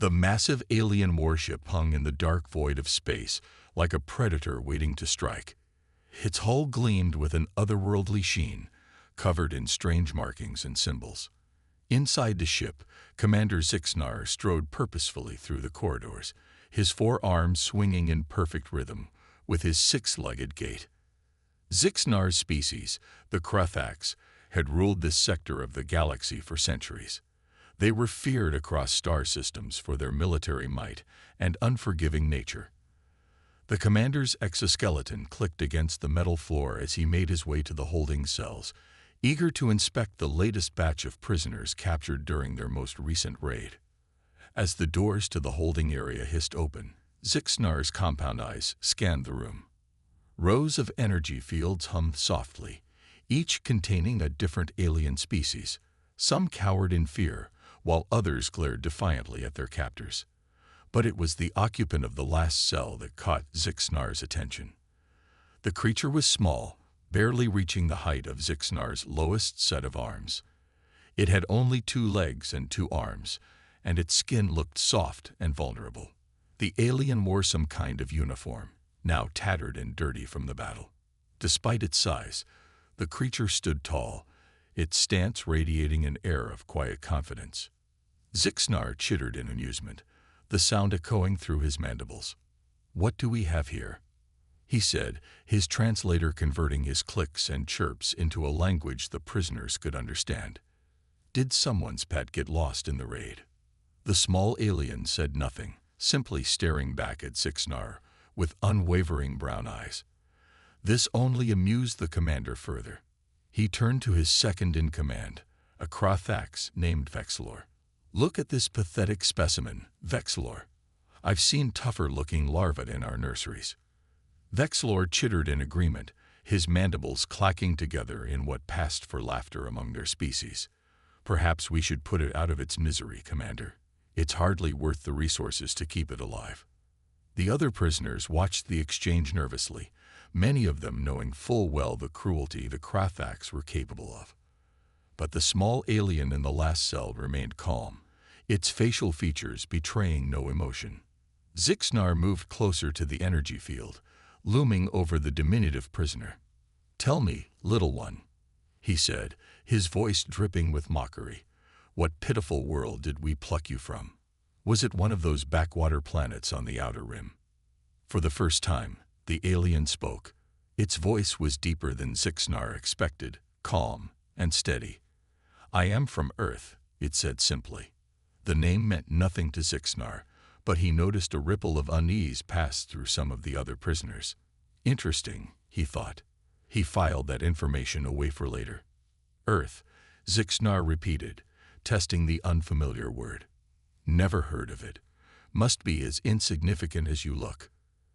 The massive alien warship hung in the dark void of space like a predator waiting to strike. Its hull gleamed with an otherworldly sheen, covered in strange markings and symbols. Inside the ship, Commander Zixnar strode purposefully through the corridors, his four arms swinging in perfect rhythm with his six-legged gait. Zixnar's species, the Kruthax, had ruled this sector of the galaxy for centuries. They were feared across star systems for their military might and unforgiving nature. The commander's exoskeleton clicked against the metal floor as he made his way to the holding cells, eager to inspect the latest batch of prisoners captured during their most recent raid. As the doors to the holding area hissed open, Zixnar's compound eyes scanned the room. Rows of energy fields hummed softly, each containing a different alien species. Some cowered in fear, while others glared defiantly at their captors. But it was the occupant of the last cell that caught Zixnar's attention. The creature was small, barely reaching the height of Zixnar's lowest set of arms. It had only 2 legs and 2 arms, and its skin looked soft and vulnerable. The alien wore some kind of uniform, now tattered and dirty from the battle. Despite its size, the creature stood tall, its stance radiating an air of quiet confidence. Zixnar chittered in amusement, the sound echoing through his mandibles. "What do we have here?" he said, his translator converting his clicks and chirps into a language the prisoners could understand. Did someone's pet get lost in the raid? The small alien said nothing, simply staring back at Zixnar with unwavering brown eyes. This only amused the commander further. He turned to his second-in-command, a Kruthax named Vexlor. "Look at this pathetic specimen, Vexlor. I've seen tougher-looking larvae in our nurseries." Vexlor chittered in agreement, his mandibles clacking together in what passed for laughter among their species. "Perhaps we should put it out of its misery, Commander. It's hardly worth the resources to keep it alive." The other prisoners watched the exchange nervously, many of them knowing full well the cruelty the Kruthax were capable of. But the small alien in the last cell remained calm, its facial features betraying no emotion. Zixnar moved closer to the energy field, looming over the diminutive prisoner. "Tell me, little one," he said, his voice dripping with mockery, "what pitiful world did we pluck you from? Was it one of those backwater planets on the outer rim?" For the first time, the alien spoke. Its voice was deeper than Zixnar expected, calm and steady. "I am from Earth," it said simply. The name meant nothing to Zixnar, but he noticed a ripple of unease pass through some of the other prisoners. Interesting, he thought. He filed that information away for later. "Earth," Zixnar repeated, testing the unfamiliar word. "Never heard of it. Must be as insignificant as you look."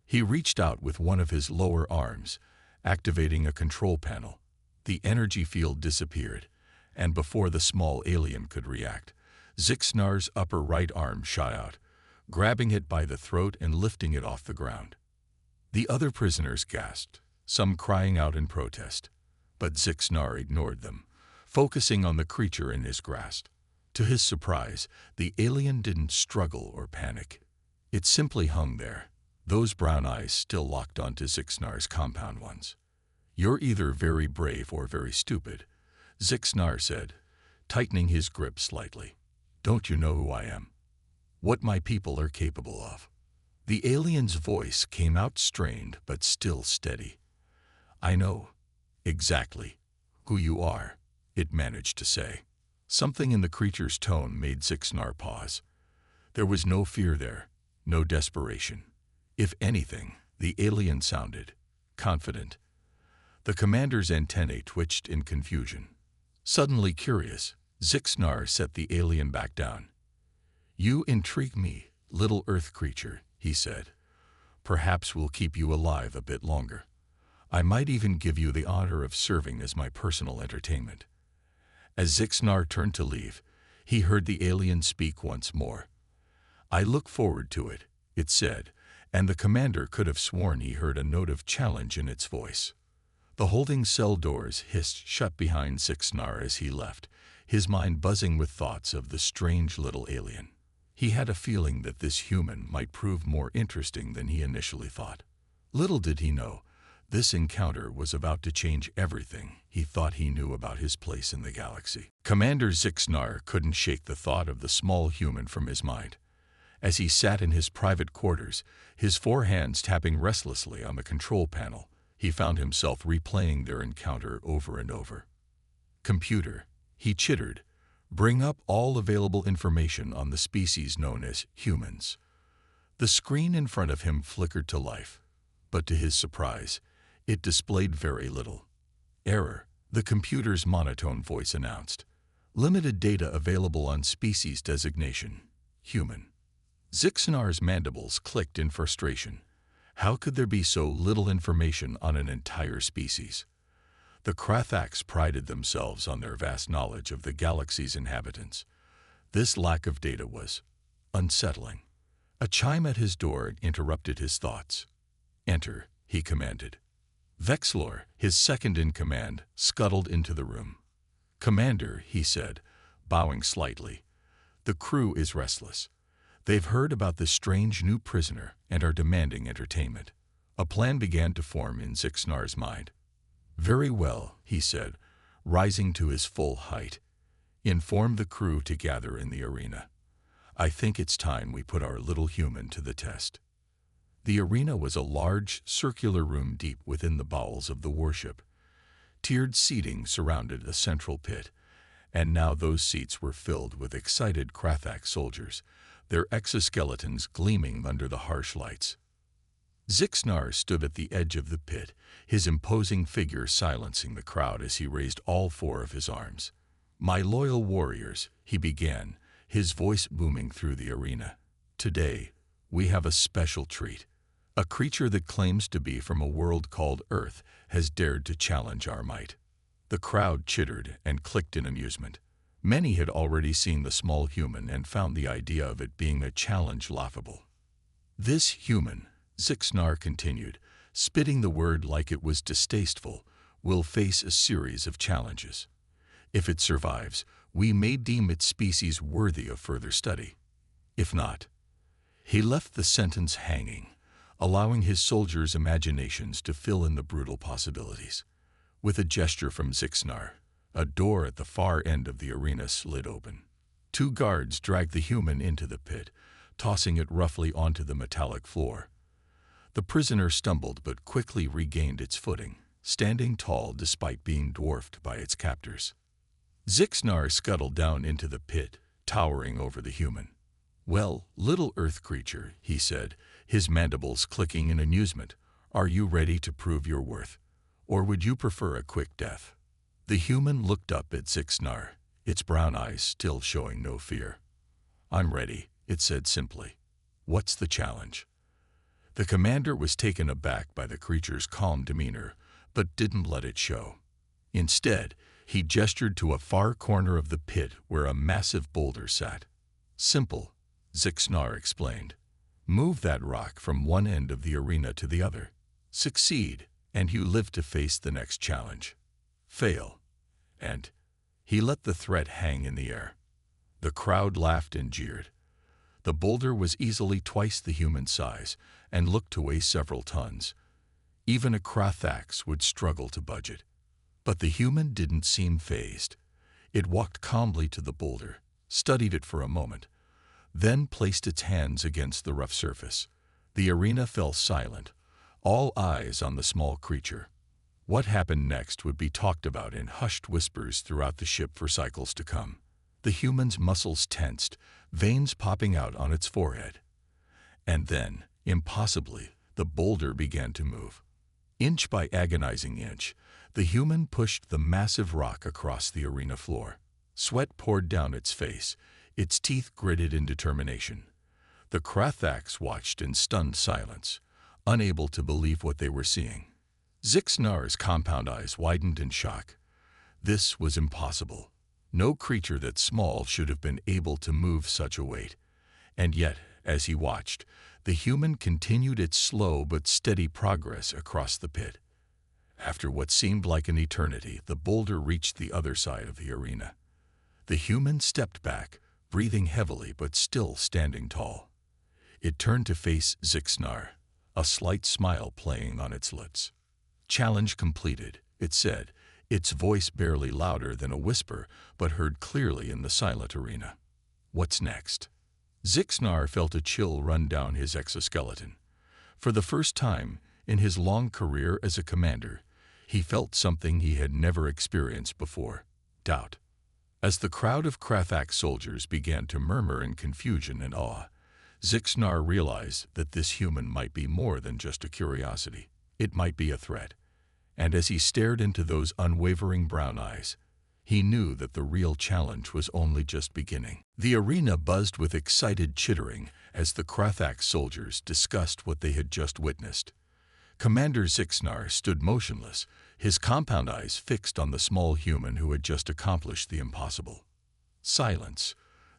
He reached out with one of his lower arms, activating a control panel. The energy field disappeared, and before the small alien could react, Zixnar's upper right arm shot out, grabbing it by the throat and lifting it off the ground. The other prisoners gasped, some crying out in protest, but Zixnar ignored them, focusing on the creature in his grasp. To his surprise, the alien didn't struggle or panic. It simply hung there, those brown eyes still locked onto Zixnar's compound ones. "You're either very brave or very stupid," Zixnar said, tightening his grip slightly. "Don't you know who I am? What my people are capable of?" The alien's voice came out strained but still steady. "I know exactly who you are," it managed to say. Something in the creature's tone made Zixnar pause. There was no fear there, no desperation. If anything, the alien sounded confident. The commander's antennae twitched in confusion. Suddenly curious, Zixnar set the alien back down. "You intrigue me, little Earth creature," he said. "Perhaps we'll keep you alive a bit longer. I might even give you the honor of serving as my personal entertainment." As Zixnar turned to leave, he heard the alien speak once more. "I look forward to it," it said, and the commander could have sworn he heard a note of challenge in its voice. The holding cell doors hissed shut behind Zixnar as he left, his mind buzzing with thoughts of the strange little alien. He had a feeling that this human might prove more interesting than he initially thought. Little did he know, this encounter was about to change everything he thought he knew about his place in the galaxy. Commander Zixnar couldn't shake the thought of the small human from his mind. As he sat in his private quarters, his four hands tapping restlessly on the control panel, he found himself replaying their encounter over and over. "Computer," he chittered, "bring up all available information on the species known as humans." The screen in front of him flickered to life, but to his surprise, it displayed very little. "Error," the computer's monotone voice announced. "Limited data available on species designation, human." Zixnar's mandibles clicked in frustration. How could there be so little information on an entire species? The Krathax prided themselves on their vast knowledge of the galaxy's inhabitants. This lack of data was unsettling. A chime at his door interrupted his thoughts. "Enter," he commanded. Vexlor, his second-in-command, scuttled into the room. "Commander," he said, bowing slightly, "the crew is restless. They've heard about this strange new prisoner and are demanding entertainment." A plan began to form in Zixnar's mind. "Very well," he said, rising to his full height. "Inform the crew to gather in the arena. I think it's time we put our little human to the test." The arena was a large, circular room deep within the bowels of the warship. Tiered seating surrounded a central pit, and now those seats were filled with excited Krathax soldiers, their exoskeletons gleaming under the harsh lights. Zixnar stood at the edge of the pit, his imposing figure silencing the crowd as he raised all four of his arms. "My loyal warriors," he began, his voice booming through the arena. "Today, we have a special treat. A creature that claims to be from a world called Earth has dared to challenge our might." The crowd chittered and clicked in amusement. Many had already seen the small human and found the idea of it being a challenge laughable. "This human," Zixnar continued, spitting the word like it was distasteful, "will face a series of challenges. If it survives, we may deem its species worthy of further study. If not—" He left the sentence hanging, allowing his soldiers' imaginations to fill in the brutal possibilities. With a gesture from Zixnar, a door at the far end of the arena slid open. Two guards dragged the human into the pit, tossing it roughly onto the metallic floor. The prisoner stumbled but quickly regained its footing, standing tall despite being dwarfed by its captors. Zixnar scuttled down into the pit, towering over the human. "Well, little Earth creature," he said, his mandibles clicking in amusement, "are you ready to prove your worth? Or would you prefer a quick death?" The human looked up at Zixnar, its brown eyes still showing no fear. "I'm ready," it said simply. "What's the challenge?" The commander was taken aback by the creature's calm demeanor, but didn't let it show. Instead, he gestured to a far corner of the pit where a massive boulder sat. "Simple," Zixnar explained. "Move that rock from one end of the arena to the other. Succeed, and you live to face the next challenge. Fail, and—" He let the threat hang in the air. The crowd laughed and jeered. The boulder was easily twice the human size and looked to weigh several tons. Even a Krathax would struggle to budge it. But the human didn't seem fazed. It walked calmly to the boulder, studied it for a moment, then placed its hands against the rough surface. The arena fell silent, all eyes on the small creature. What happened next would be talked about in hushed whispers throughout the ship for cycles to come. The human's muscles tensed, veins popping out on its forehead. And then, impossibly, the boulder began to move. Inch by agonizing inch, the human pushed the massive rock across the arena floor. Sweat poured down its face, its teeth gritted in determination. The Krathax watched in stunned silence, unable to believe what they were seeing. Zixnar's compound eyes widened in shock. This was impossible. No creature that small should have been able to move such a weight. And yet, as he watched, the human continued its slow but steady progress across the pit. After what seemed like an eternity, the boulder reached the other side of the arena. The human stepped back, breathing heavily but still standing tall. It turned to face Zixnar, a slight smile playing on its lips. "Challenge completed," it said, its voice barely louder than a whisper but heard clearly in the silent arena. "What's next?" Zixnar felt a chill run down his exoskeleton. For the first time in his long career as a commander, he felt something he had never experienced before: doubt. As the crowd of Krathak soldiers began to murmur in confusion and awe, Zixnar realized that this human might be more than just a curiosity. It might be a threat. And as he stared into those unwavering brown eyes, he knew that the real challenge was only just beginning. The arena buzzed with excited chittering as the Krathak soldiers discussed what they had just witnessed. Commander Zixnar stood motionless, his compound eyes fixed on the small human who had just accomplished the impossible. Silence.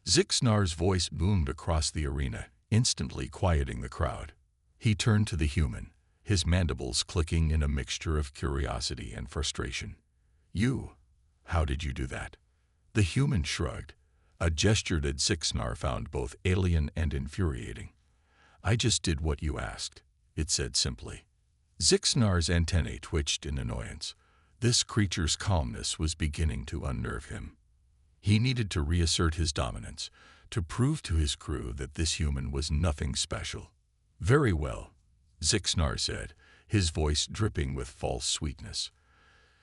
Zixnar's voice boomed across the arena, instantly quieting the crowd. He turned to the human, his mandibles clicking in a mixture of curiosity and frustration. "You? How did you do that?" The human shrugged, a gesture that Zixnar found both alien and infuriating. "I just did what you asked," it said simply. Zixnar's antennae twitched in annoyance. This creature's calmness was beginning to unnerve him. He needed to reassert his dominance, to prove to his crew that this human was nothing special. "Very well," Zixnar said, his voice dripping with false sweetness.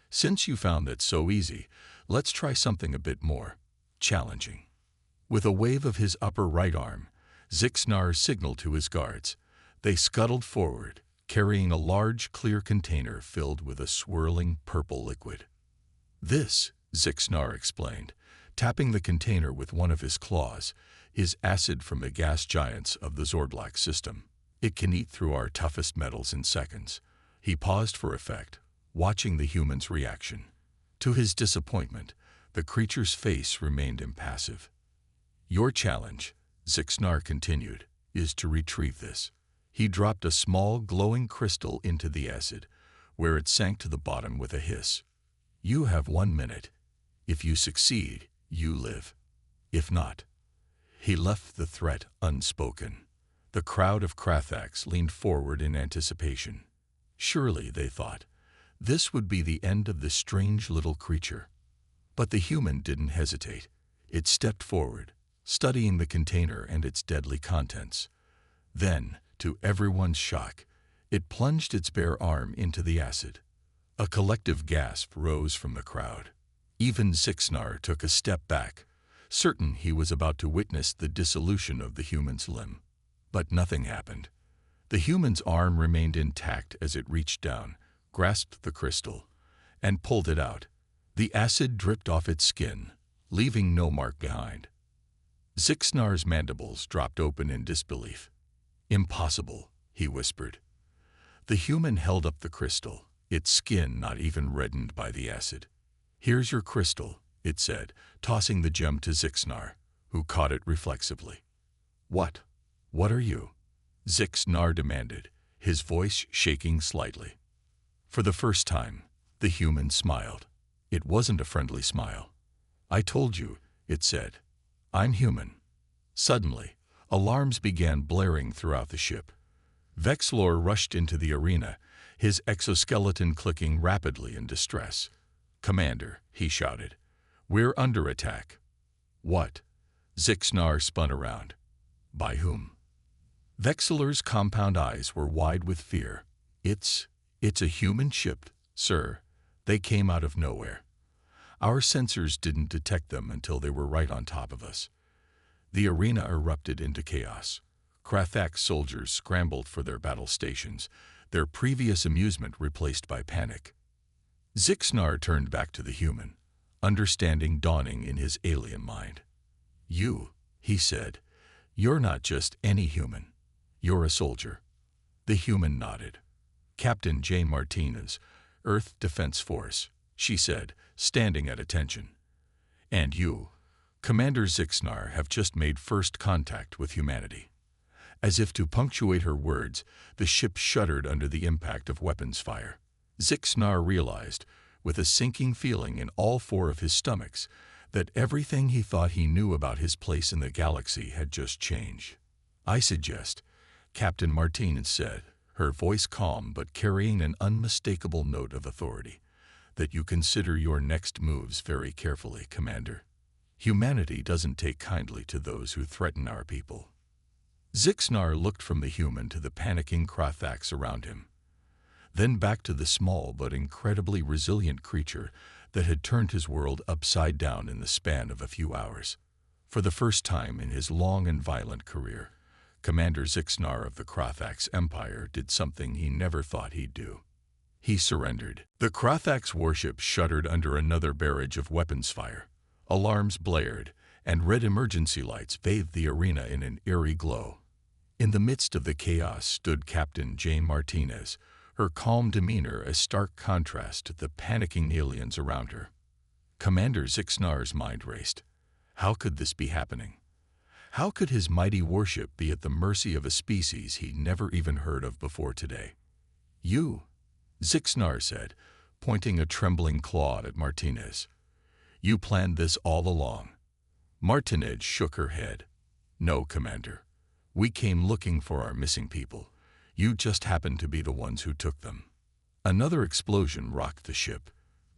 "Since you found that so easy, let's try something a bit more challenging." With a wave of his upper right arm, Zixnar signaled to his guards. They scuttled forward, carrying a large, clear container filled with a swirling purple liquid. "This," Zixnar explained, tapping the container with one of his claws, "is acid from the gas giants of the Zordlak system. It can eat through our toughest metals in seconds." He paused for effect, watching the human's reaction. To his disappointment, the creature's face remained impassive. "Your challenge," Zixnar continued, "is to retrieve this." He dropped a small, glowing crystal into the acid, where it sank to the bottom with a hiss. "You have 1 minute. If you succeed, you live. If not—" He left the threat unspoken. The crowd of Krathaks leaned forward in anticipation. Surely, they thought, this would be the end of this strange little creature. But the human didn't hesitate. It stepped forward, studying the container and its deadly contents. Then, to everyone's shock, it plunged its bare arm into the acid. A collective gasp rose from the crowd. Even Zixnar took a step back, certain he was about to witness the dissolution of the human's limb. But nothing happened. The human's arm remained intact as it reached down, grasped the crystal, and pulled it out. The acid dripped off its skin, leaving no mark behind. Zixnar's mandibles dropped open in disbelief. "Impossible," he whispered. The human held up the crystal, its skin not even reddened by the acid. "Here's your crystal," it said, tossing the gem to Zixnar, who caught it reflexively. What are you?" Zixnar demanded, his voice shaking slightly. For the first time, the human smiled. It wasn't a friendly smile. "I told you," it said. "I'm human." Suddenly, alarms began blaring throughout the ship. Vexlor rushed into the arena, his exoskeleton clicking rapidly in distress. "Commander," he shouted, "we're under attack." "What?" Zixnar spun around. "By whom?" Vexlor's compound eyes were wide with fear. It's a human ship, sir. They came out of nowhere. Our sensors didn't detect them until they were right on top of us." The arena erupted into chaos. Krathak soldiers scrambled for their battle stations, their previous amusement replaced by panic. Zixnar turned back to the human, understanding dawning in his alien mind. "You," he said, "you're not just any human. You're a soldier." The human nodded. "Captain J. Martinez, Earth Defense Force," she said, standing at attention. "And you, Commander Zixnar, have just made first contact with humanity." As if to punctuate her words, the ship shuddered under the impact of weapons fire. Zixnar realized, with a sinking feeling in all four of his stomachs, that everything he thought he knew about his place in the galaxy had just changed. "I suggest," Captain Martinez said, her voice calm but carrying an unmistakable note of authority, "that you consider your next moves very carefully, Commander. Humanity doesn't take kindly to those who threaten our people." Zixnar looked from the human to the panicking Krothax around him, then back to the small but incredibly resilient creature that had turned his world upside down in the span of a few hours. For the first time in his long and violent career, Commander Zixnar of the Krothax Empire did something he never thought he'd do. He surrendered. The Krothax warship shuddered under another barrage of weapons fire. Alarms blared, and red emergency lights bathed the arena in an eerie glow. In the midst of the chaos stood Captain Jane Martinez, her calm demeanor a stark contrast to the panicking aliens around her. Commander Zixnar's mind raced. How could this be happening? How could his mighty warship be at the mercy of a species he'd never even heard of before today? "You," Zixnar said, pointing a trembling claw at Martinez. "You planned this all along." Martinez shook her head. "No, Commander. We came looking for our missing people. You just happened to be the ones who took them." Another explosion rocked the ship.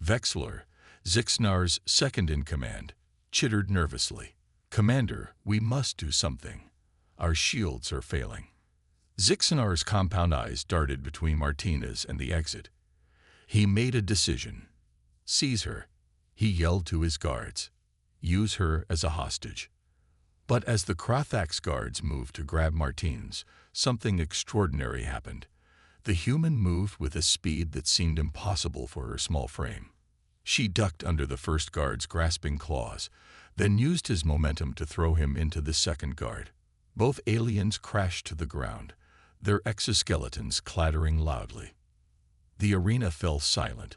Vexler, Zixnar's second-in-command, chittered nervously. "Commander, we must do something. Our shields are failing." Zixnar's compound eyes darted between Martinez and the exit. He made a decision. "Seize her," he yelled to his guards. "Use her as a hostage." But as the Krothax guards moved to grab Martinez, something extraordinary happened. The human moved with a speed that seemed impossible for her small frame. She ducked under the first guard's grasping claws, then used his momentum to throw him into the second guard. Both aliens crashed to the ground, their exoskeletons clattering loudly. The arena fell silent,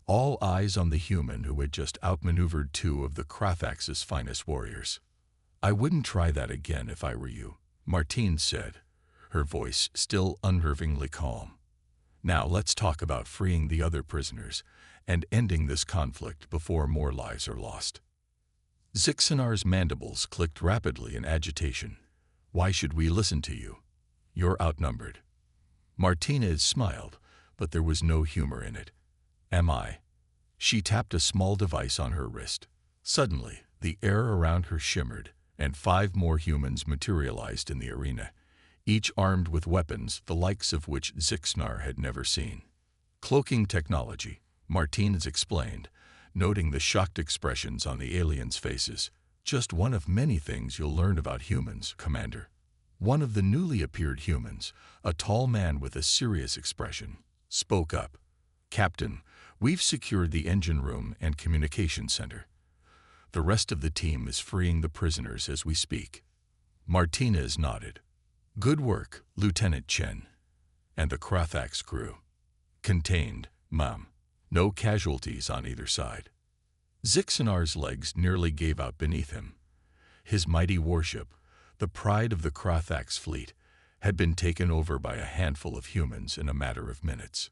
all eyes on the human who had just outmaneuvered two of the Krothax's finest warriors. "I wouldn't try that again if I were you," Martinez said, her voice still unnervingly calm. "Now let's talk about freeing the other prisoners and ending this conflict before more lives are lost." Zixnar's mandibles clicked rapidly in agitation. "Why should we listen to you? You're outnumbered." Martinez smiled, but there was no humor in it. "Am I?" She tapped a small device on her wrist. Suddenly, the air around her shimmered, and 5 more humans materialized in the arena, each armed with weapons the likes of which Zixnar had never seen. "Cloaking technology," Martinez explained, noting the shocked expressions on the aliens' faces. "Just one of many things you'll learn about humans, Commander." One of the newly appeared humans, a tall man with a serious expression, spoke up. "Captain, we've secured the engine room and communication center. The rest of the team is freeing the prisoners as we speak." Martinez nodded. "Good work, Lieutenant Chen." "And the Krothax crew?" "Contained, ma'am. No casualties on either side." Zixnar's legs nearly gave out beneath him. His mighty warship, the pride of the Krothax fleet, had been taken over by a handful of humans in a matter of minutes.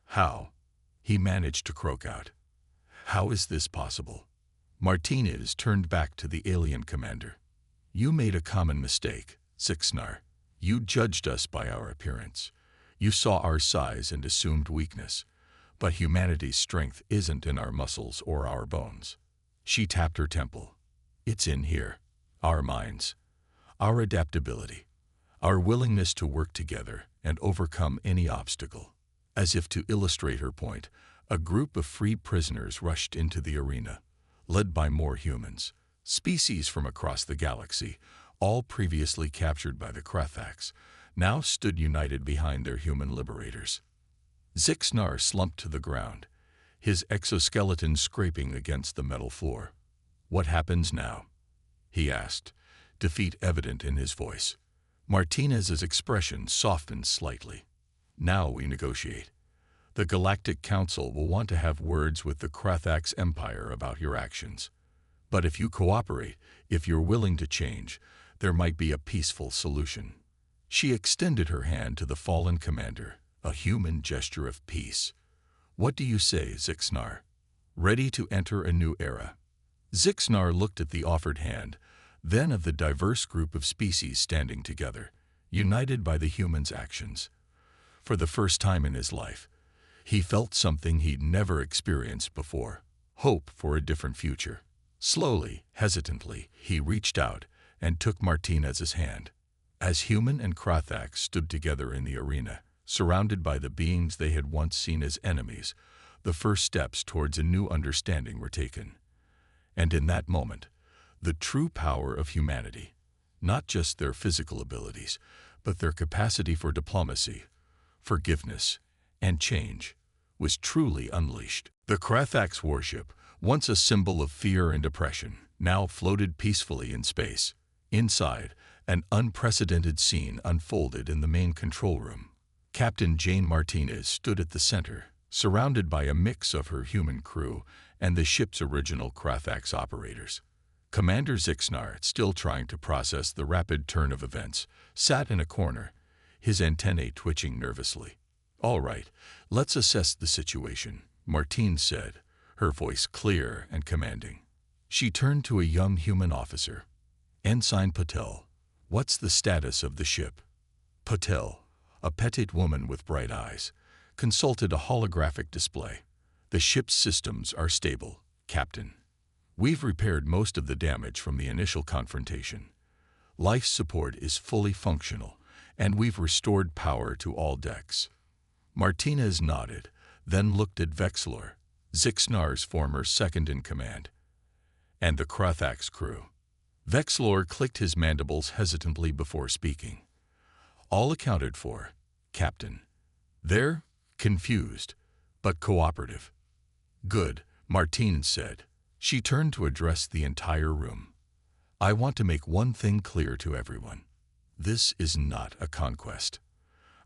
"How?" he managed to croak out. "How is this possible?" Martinez turned back to the alien commander. "You made a common mistake, Zixnar. You judged us by our appearance. You saw our size and assumed weakness. But humanity's strength isn't in our muscles or our bones." She tapped her temple. "It's in here. Our minds. Our adaptability. Our willingness to work together and overcome any obstacle." As if to illustrate her point, a group of free prisoners rushed into the arena, led by more humans, species from across the galaxy, all previously captured by the Krothax, now stood united behind their human liberators. Zixnar slumped to the ground, his exoskeleton scraping against the metal floor. "What happens now?" he asked, defeat evident in his voice. Martinez's expression softened slightly. "Now we negotiate. The Galactic Council will want to have words with the Krothax Empire about your actions. But if you cooperate, if you're willing to change, there might be a peaceful solution." She extended her hand to the fallen commander, a human gesture of peace. "What do you say, Zixnar? Ready to enter a new era?" Zixnar looked at the offered hand, then of the diverse group of species standing together, united by the human's actions. For the first time in his life, he felt something he'd never experienced before, hope for a different future. Slowly, hesitantly, he reached out and took Martinez's hand. As Human and Krathax stood together in the arena, surrounded by the beings they had once seen as enemies, the first steps towards a new understanding were taken. And in that moment, the true power of humanity, not just their physical abilities, but their capacity for diplomacy, forgiveness, and change, was truly unleashed. The Krathax warship, once a symbol of fear and oppression, now floated peacefully in space. Inside, an unprecedented scene unfolded in the main control room. Captain Jane Martinez stood at the center, surrounded by a mix of her human crew and the ship's original Krathax operators. Commander Zixnar, still trying to process the rapid turn of events, sat in a corner, his antennae twitching nervously. "All right, let's assess the situation," Martine said, her voice clear and commanding. She turned to a young human officer. "Ensign Patel, what's the status of the ship?" Patel, a petite woman with bright eyes, consulted a holographic display. "The ship's systems are stable, Captain. We've repaired most of the damage from the initial confrontation. Life support is fully functional, and we've restored power to all decks." Martinez nodded, then looked at Vexlor, Zixnar's former second-in-command, and the Krathax crew. Vexlor clicked his mandibles hesitantly before speaking. "All accounted for, Captain. They're confused, but cooperative." "Good," Martine said. She turned to address the entire room. "I want to make one thing clear to everyone. This is not a conquest.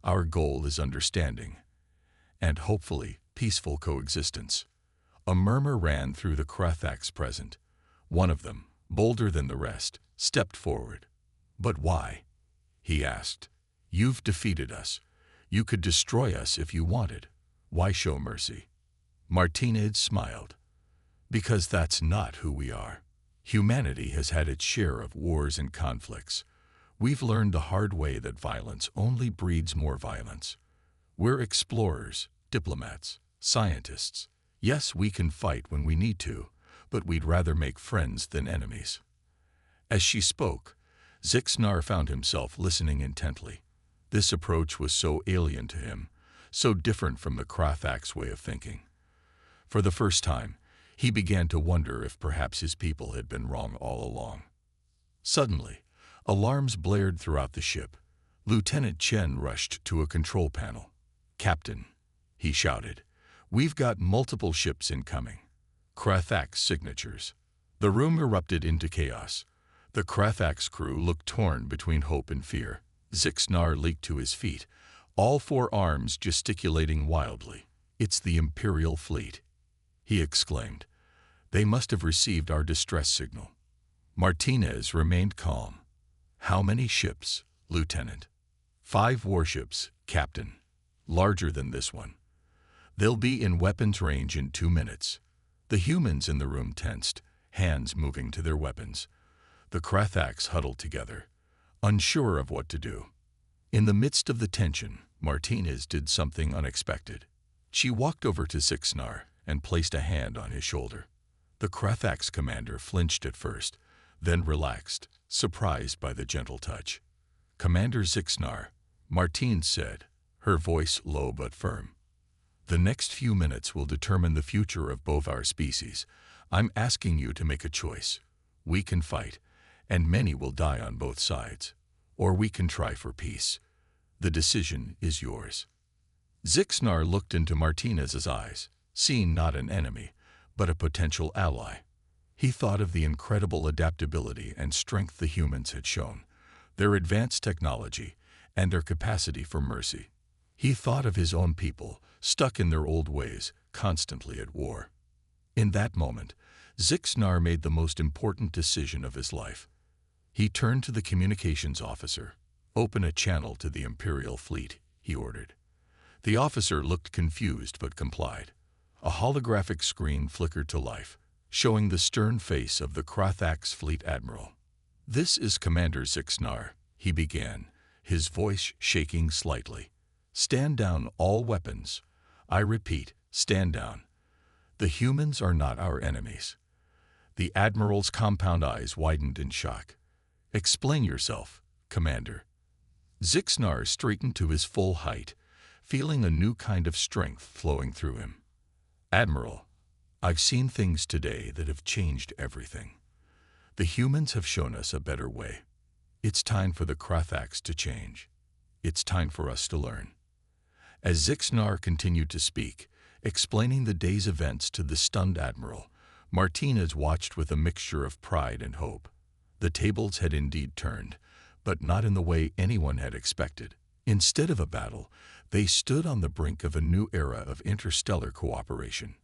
Our goal is understanding, and hopefully peaceful coexistence." A murmur ran through the Krathax present. One of them, bolder than the rest, stepped forward. "But why?" he asked. "You've defeated us. You could destroy us if you wanted. Why show mercy?" Martinez smiled. "Because that's not who we are. Humanity has had its share of wars and conflicts. We've learned the hard way that violence only breeds more violence. We're explorers, diplomats, scientists. Yes, we can fight when we need to, but we'd rather make friends than enemies." As she spoke, Zixnar found himself listening intently. This approach was so alien to him, so different from the Krathax way of thinking. For the first time, he began to wonder if perhaps his people had been wrong all along. Suddenly, alarms blared throughout the ship. Lieutenant Chen rushed to a control panel. "Captain," he shouted, "we've got multiple ships incoming. Krathax signatures." The room erupted into chaos. The Krathax crew looked torn between hope and fear. Zixnar leaped to his feet, all four arms gesticulating wildly. "It's the Imperial fleet," he exclaimed. "They must have received our distress signal." Martinez remained calm. "How many ships, Lieutenant?" "5 warships, Captain. Larger than this one. They'll be in weapons range in 2 minutes." The humans in the room tensed, hands moving to their weapons. The Krathax huddled together, unsure of what to do. In the midst of the tension, Martinez did something unexpected. She walked over to Zixnar and placed a hand on his shoulder. The Krathax commander flinched at first, then relaxed, surprised by the gentle touch. "Commander Zixnar," Martine said, her voice low but firm. "The next few minutes will determine the future of both our species. I'm asking you to make a choice. We can fight, and many will die on both sides. Or we can try for peace. The decision is yours." Zixnar looked into Martinez's eyes, seeing not an enemy, but a potential ally. He thought of the incredible adaptability and strength the humans had shown, their advanced technology, and their capacity for mercy. He thought of his own people, stuck in their old ways, constantly at war. In that moment, Zixnar made the most important decision of his life. He turned to the communications officer. "Open a channel to the Imperial fleet," he ordered. The officer looked confused but complied. A holographic screen flickered to life. showing the stern face of the Krothax Fleet Admiral. "This is Commander Zixnar," he began, his voice shaking slightly. "Stand down, all weapons. I repeat, stand down. The humans are not our enemies." The Admiral's compound eyes widened in shock. "Explain yourself, Commander." Zixnar straightened to his full height, feeling a new kind of strength flowing through him. "Admiral, I've seen things today that have changed everything. The humans have shown us a better way. It's time for the Krothax to change. It's time for us to learn." As Zixnar continued to speak, explaining the day's events to the stunned Admiral, Martinez watched with a mixture of pride and hope. The tables had indeed turned, but not in the way anyone had expected. Instead of a battle, they stood on the brink of a new era of interstellar cooperation.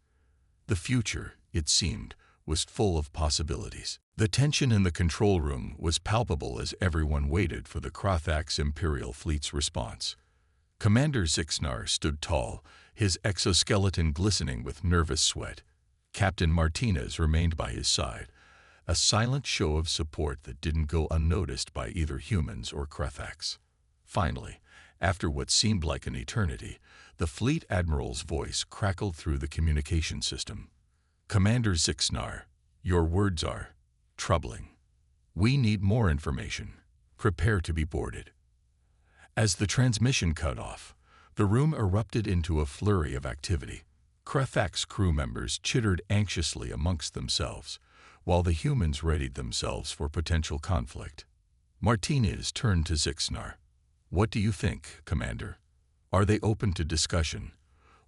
The future, it seemed, was full of possibilities. The tension in the control room was palpable as everyone waited for the Krothax Imperial Fleet's response. Commander Zixnar stood tall, his exoskeleton glistening with nervous sweat. Captain Martinez remained by his side, a silent show of support that didn't go unnoticed by either humans or Krothax. Finally, after what seemed like an eternity, the Fleet Admiral's voice crackled through the communication system. "Commander Zixnar, your words are troubling. We need more information. Prepare to be boarded." As the transmission cut off, the room erupted into a flurry of activity. Krothax crew members chittered anxiously amongst themselves, while the humans readied themselves for potential conflict. Martinez turned to Zixnar. "What do you think, Commander? Are they open to discussion,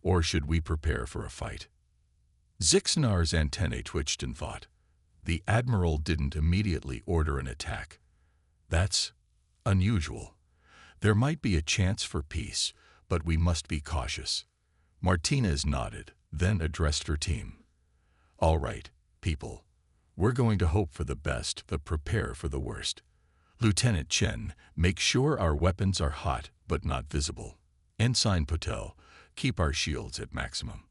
or should we prepare for a fight?" Zixnar's antennae twitched in thought. The Admiral didn't immediately order an attack. That's unusual. There might be a chance for peace, but we must be cautious. Martinez nodded, then addressed her team. "All right, people. We're going to hope for the best, but prepare for the worst. Lieutenant Chen, make sure our weapons are hot but not visible. Ensign Patel, keep our shields at maximum.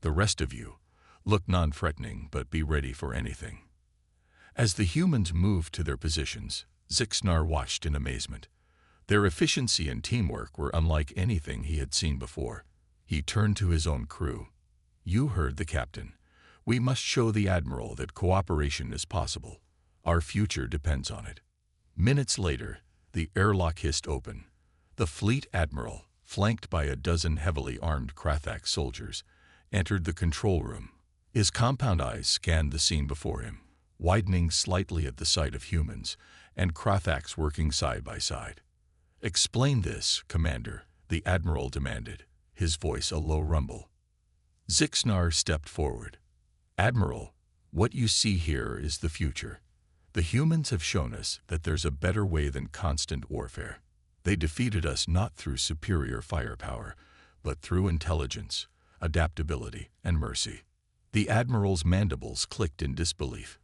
The rest of you, look non-threatening but be ready for anything." As the humans moved to their positions, Zixnar watched in amazement. Their efficiency and teamwork were unlike anything he had seen before. He turned to his own crew. "You heard the captain. We must show the Admiral that cooperation is possible. Our future depends on it." Minutes later, the airlock hissed open. The Fleet Admiral, flanked by a dozen heavily armed Krothax soldiers, entered the control room. His compound eyes scanned the scene before him, widening slightly at the sight of humans and Krothax working side by side. "Explain this, Commander," the Admiral demanded, his voice a low rumble. Zixnar stepped forward. "Admiral, what you see here is the future. The humans have shown us that there's a better way than constant warfare. They defeated us not through superior firepower, but through intelligence, adaptability, and mercy." The Admiral's mandibles clicked in disbelief.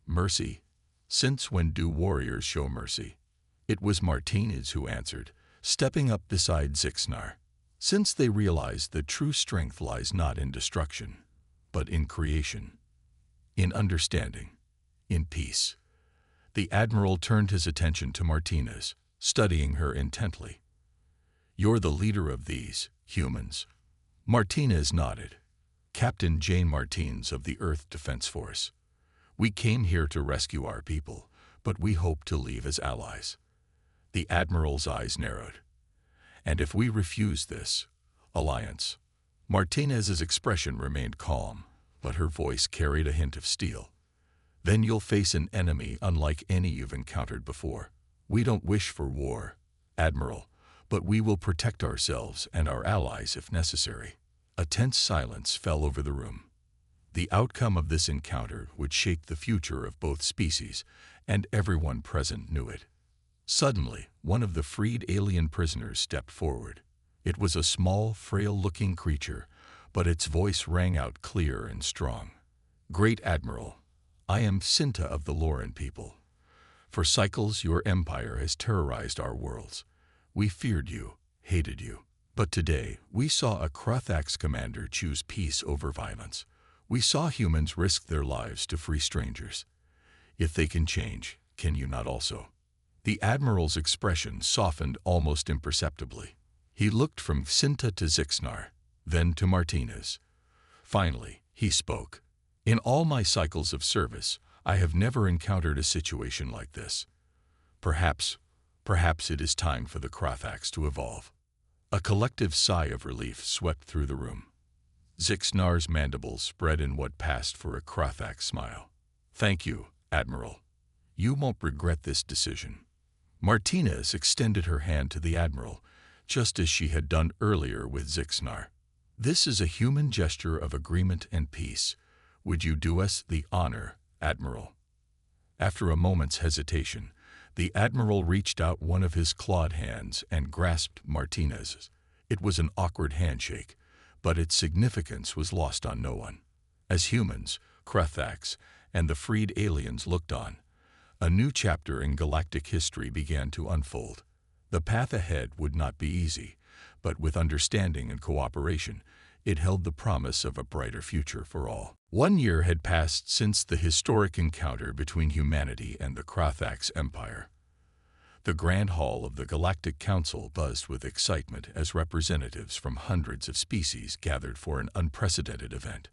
"Mercy? Since when do warriors show mercy?" It was Martinez who answered, stepping up beside Zixnar. "Since they realized that true strength lies not in destruction, but in creation, in understanding, in peace." The Admiral turned his attention to Martinez, studying her intently. "You're the leader of these humans." Martinez nodded. "Captain Jane Martins of the Earth Defense Force. We came here to rescue our people, but we hope to leave as allies." The Admiral's eyes narrowed. "And if we refuse this alliance?" Martinez's expression remained calm, but her voice carried a hint of steel. "Then you'll face an enemy unlike any you've encountered before. We don't wish for war, Admiral, but we will protect ourselves and our allies if necessary." A tense silence fell over the room. The outcome of this encounter would shape the future of both species, and everyone present knew it. Suddenly, one of the freed alien prisoners stepped forward. It was a small, frail-looking creature, but its voice rang out clear and strong. "Great Admiral, I am Sinta of the Loran people. For cycles, your empire has terrorized our worlds. We feared you, hated you. But today, we saw a Krothax commander choose peace over violence. We saw humans risk their lives to free strangers. If they can change, can you not also? The Admiral's expression softened almost imperceptibly. He looked from Cinta to Zixnar, then to Martinez. Finally, he spoke. In all my cycles of service, I have never encountered a situation like this. Perhaps it is time for the Krathax to evolve. A collective sigh of relief swept through the room. Zixnar's mandibles spread in what passed for a Krathax smile. Thank you, Admiral. You won't regret this decision. Martinez extended her hand to the Admiral, just as she had done earlier with Zixnar. This is a human gesture of agreement and peace. Would you do us the honor, Admiral? After a moment's hesitation, the Admiral reached out one of his clawed hands and grasped Martinez's. It was an awkward handshake, but its significance was lost on no one. As humans, Krathax, and the freed aliens looked on, a new chapter in galactic history began to unfold. The path ahead would not be easy, but with understanding and cooperation, it held the promise of a brighter future for all. 1 year had passed since the historic encounter between humanity and the Krathax Empire. The Grand Hall of the Galactic Council buzzed with excitement as representatives from hundreds of species gathered for an unprecedented event.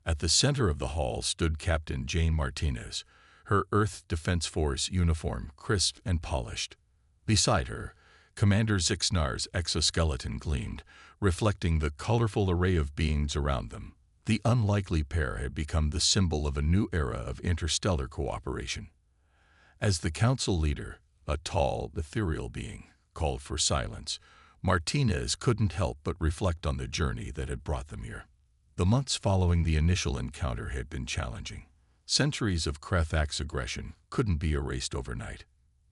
At the center of the hall stood Captain Jane Martinez, her Earth Defense Force uniform crisp and polished. Beside her, Commander Zixnar's exoskeleton gleamed, reflecting the colorful array of beings around them. The unlikely pair had become the symbol of a new era of interstellar cooperation. As the council leader, a tall, ethereal being, called for silence, Martinez couldn't help but reflect on the journey that had brought them here. The months following the initial encounter had been challenging. Centuries of Krathax aggression couldn't be erased overnight.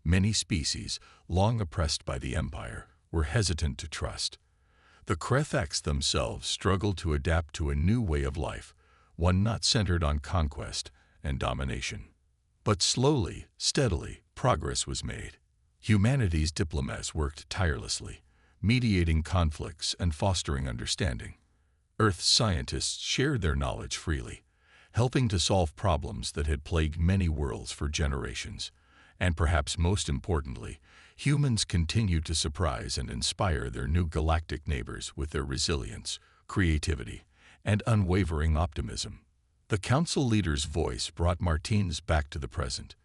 Many species, long oppressed by the Empire, were hesitant to trust. The Krathax themselves struggled to adapt to a new way of life, one not centered on conquest and domination. But slowly, steadily, progress was made. Humanity's diplomats worked tirelessly, mediating conflicts and fostering understanding. Earth scientists shared their knowledge freely, helping to solve problems that had plagued many worlds for generations. And perhaps most importantly, humans continued to surprise and inspire their new galactic neighbors with their resilience, creativity, and unwavering optimism. The council leader's voice brought Martinez back to the present.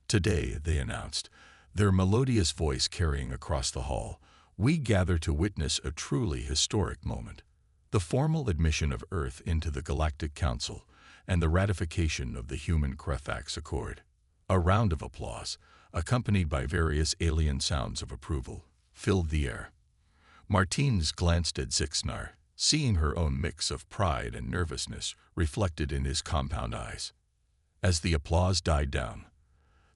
Today, they announced, their melodious voice carrying across the hall, we gather to witness a truly historic moment. The formal admission of Earth into the Galactic Council and the ratification of the Human Krathax Accord. A round of applause, accompanied by various alien sounds of approval, filled the air. Martinez glanced at Zixnar, seeing her own mix of pride and nervousness reflected in his compound eyes. As the applause died down,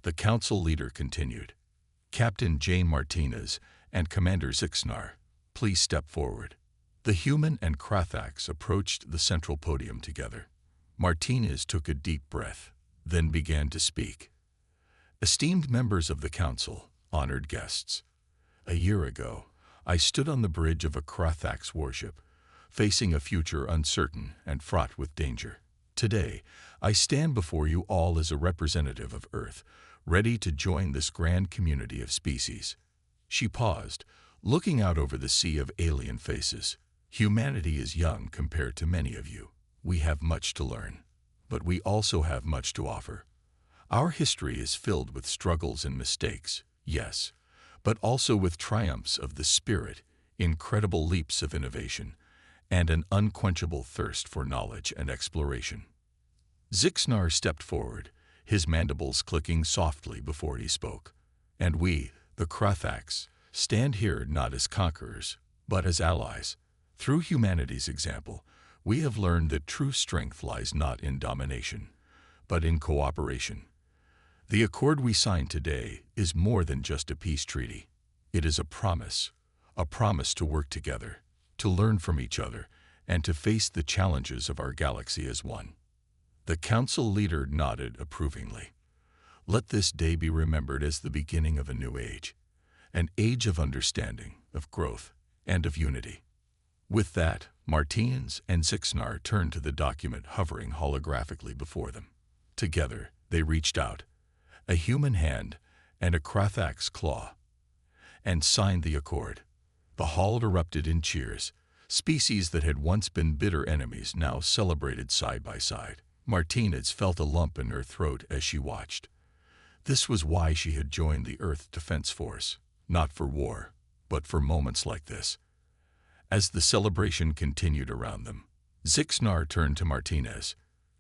the council leader continued, Captain Jane Martinez and Commander Zixnar, please step forward. The human and Krathax approached the central podium together. Martinez took a deep breath, then began to speak. Esteemed members of the council, honored guests, a year ago, I stood on the bridge of a Krathax warship, facing a future uncertain and fraught with danger. Today, I stand before you all as a representative of Earth, ready to join this grand community of species. She paused, looking out over the sea of alien faces. Humanity is young compared to many of you. We have much to learn, but we also have much to offer. Our history is filled with struggles and mistakes, yes, but also with triumphs of the spirit, incredible leaps of innovation, and an unquenchable thirst for knowledge and exploration. Zixnar stepped forward, his mandibles clicking softly before he spoke. And we, the Krathax, stand here not as conquerors, but as allies. Through humanity's example, we have learned that true strength lies not in domination, but in cooperation. The accord we signed today is more than just a peace treaty. It is a promise to work together, to learn from each other, and to face the challenges of our galaxy as one. The council leader nodded approvingly. Let this day be remembered as the beginning of a new age, an age of understanding, of growth, and of unity. With that, Martinez and Zixnar turned to the document hovering holographically before them. Together, they reached out, a human hand and a Krathak's claw, and signed the accord. The hall erupted in cheers. Species that had once been bitter enemies now celebrated side by side. Martinez felt a lump in her throat as she watched. This was why she had joined the Earth Defense Force, not for war, but for moments like this. As the celebration continued around them, Zixnar turned to Martinez.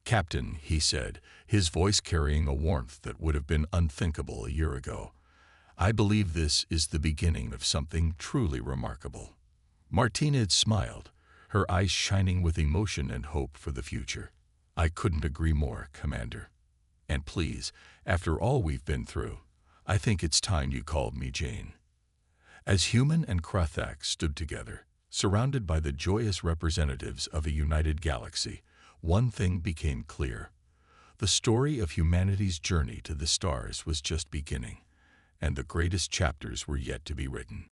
"Captain," he said, his voice carrying a warmth that would have been unthinkable a year ago, "I believe this is the beginning of something truly remarkable." Martinez smiled, her eyes shining with emotion and hope for the future. "I couldn't agree more, Commander. And please, after all we've been through, I think it's time you called me Jane." As Human and Krathak stood together, surrounded by the joyous representatives of a united galaxy, one thing became clear. The story of humanity's journey to the stars was just beginning, and the greatest chapters were yet to be written.